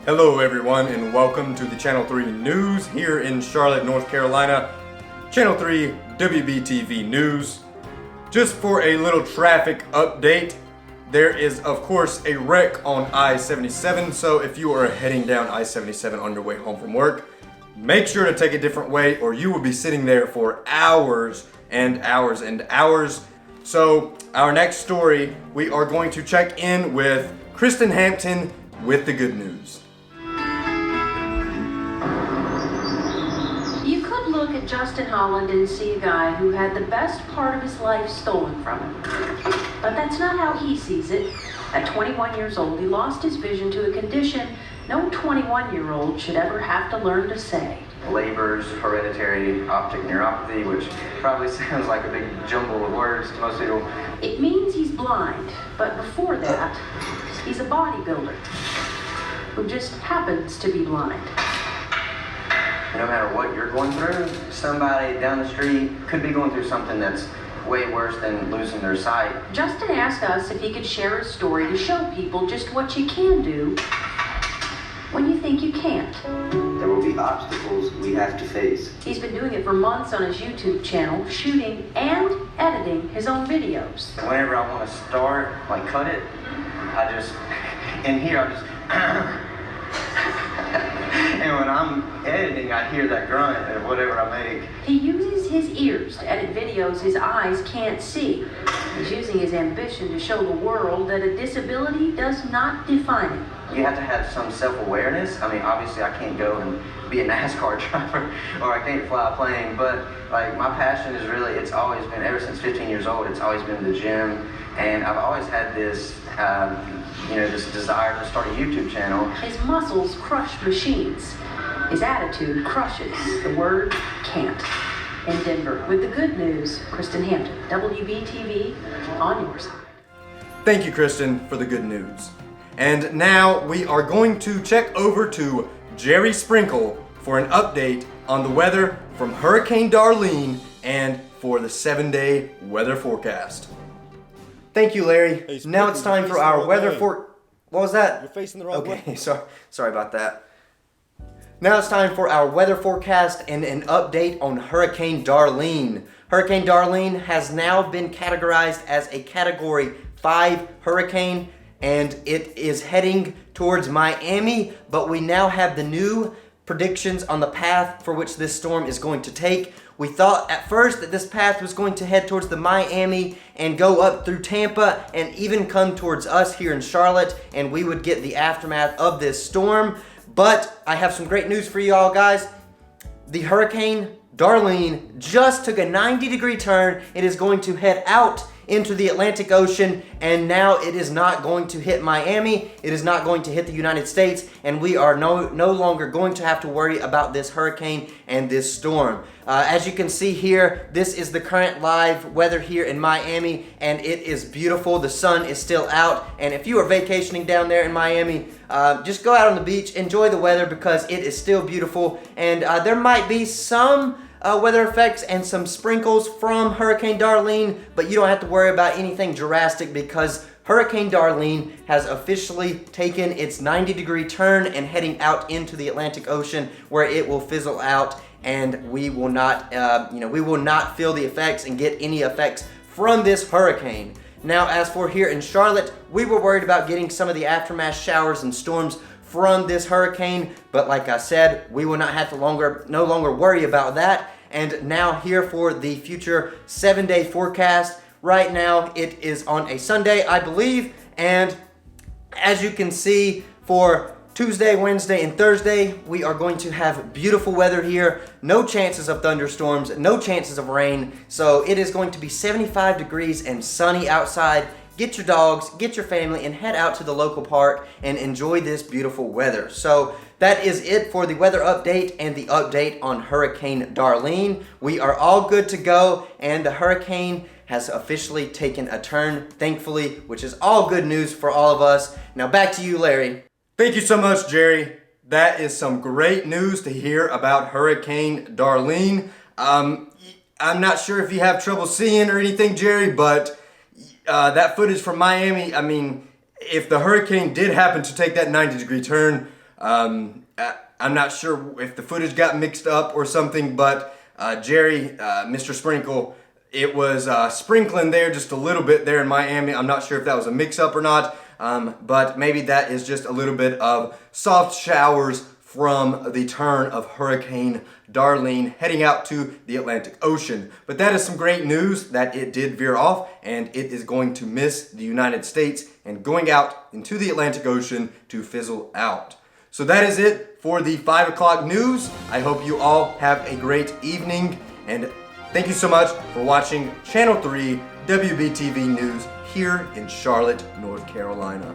Hello everyone and welcome to the Channel 3 News here in Charlotte, North Carolina. Channel 3 WBTV News. Just for a little traffic update, there is of course a wreck on I-77, so if you are heading down I-77 on your way home from work, make sure to take a different way or you will be sitting there for hours and hours and hours. So our next story, we are going to check in with Kristen Hampton with the good news. Look at Justin Holland and see a guy who had the best part of his life stolen from him. But that's not how he sees it. At 21 years old, he lost his vision to a condition no 21-year-old should ever have to learn to say. Leber's hereditary optic neuropathy, which probably sounds like a big jumble of words to most people. It means he's blind, but before that, he's a bodybuilder who just happens to be blind. No matter what you're going through, somebody down the street could be going through something that's way worse than losing their sight. Justin asked us if he could share his story to show people just what you can do when you think you can't. There will be obstacles we have to face. He's been doing it for months on his YouTube channel, shooting and editing his own videos. Whenever I want to start, like cut it, in here I just and when I'm editing, I hear that grunt of whatever I make. He uses his ears to edit videos his eyes can't see. He's using his ambition to show the world that a disability does not define him. You have to have some self-awareness. I mean, obviously I can't go and be a NASCAR driver or I can't fly a plane, but like my passion is really, it's always been, ever since 15 years old, it's always been the gym. And I've always had this, this desire to start a YouTube channel. His muscles crush machines. His attitude crushes the word can't. In Denver, with the good news, Kristen Hampton, WBTV, on your side. Thank you, Kristen, for the good news. And now we are going to check over to Jerry Sprinkle for an update on the weather from Hurricane Darlene and for the 7-day weather forecast. Thank you, Larry. Hey, now it's time for our weather way. What was that? You're facing the wrong way. Okay, sorry about that. Now it's time for our weather forecast and an update on Hurricane Darlene. Hurricane Darlene has now been categorized as a Category 5 hurricane, and it is heading towards Miami, but we now have the new predictions on the path for which this storm is going to take. We thought at first that this path was going to head towards the Miami and go up through Tampa and even come towards us here in Charlotte, and we would get the aftermath of this storm. But I have some great news for you all, guys. The Hurricane Darlene just took a 90-degree turn. It is going to head out into the Atlantic Ocean, and now it is not going to hit Miami. It is not going to hit the United States, and we are no longer going to have to worry about this hurricane and this storm. As you can see here, this is the current live weather here in Miami, and it is beautiful. The sun is still out, and if you are vacationing down there in Miami, just go out on the beach, enjoy the weather because it is still beautiful, and there might be some weather effects and some sprinkles from Hurricane Darlene, but you don't have to worry about anything drastic because Hurricane Darlene has officially taken its 90-degree turn and heading out into the Atlantic Ocean, where it will fizzle out, and we will not, feel the effects and get any effects from this hurricane. Now, as for here in Charlotte, we were worried about getting some of the aftermath showers and storms from this hurricane, but like I said, we will not have to no longer worry about that. And now here for the future 7-day forecast. Right now it is on a Sunday, I believe, and as you can see, for Tuesday, Wednesday, and Thursday, we are going to have beautiful weather here. No chances of thunderstorms, no chances of rain. So it is going to be 75 degrees and sunny outside. Get your dogs, get your family, and head out to the local park and enjoy this beautiful weather. So that is it for the weather update and the update on Hurricane Darlene. We are all good to go, and the hurricane has officially taken a turn, thankfully, which is all good news for all of us. Now back to you, Larry. Thank you so much, Jerry. That is some great news to hear about Hurricane Darlene. I'm not sure if you have trouble seeing or anything, Jerry, but that footage from Miami, I mean, if the hurricane did happen to take that 90-degree turn, I'm not sure if the footage got mixed up or something, but Jerry, Mr. Sprinkle, it was sprinkling there just a little bit there in Miami. I'm not sure if that was a mix-up or not, but maybe that is just a little bit of soft showers from the turn of Hurricane Darlene heading out to the Atlantic Ocean. But that is some great news that it did veer off and it is going to miss the United States and going out into the Atlantic Ocean to fizzle out. So that is it for the 5 o'clock news. I hope you all have a great evening, and thank you so much for watching Channel 3 WBTV News here in Charlotte, North Carolina.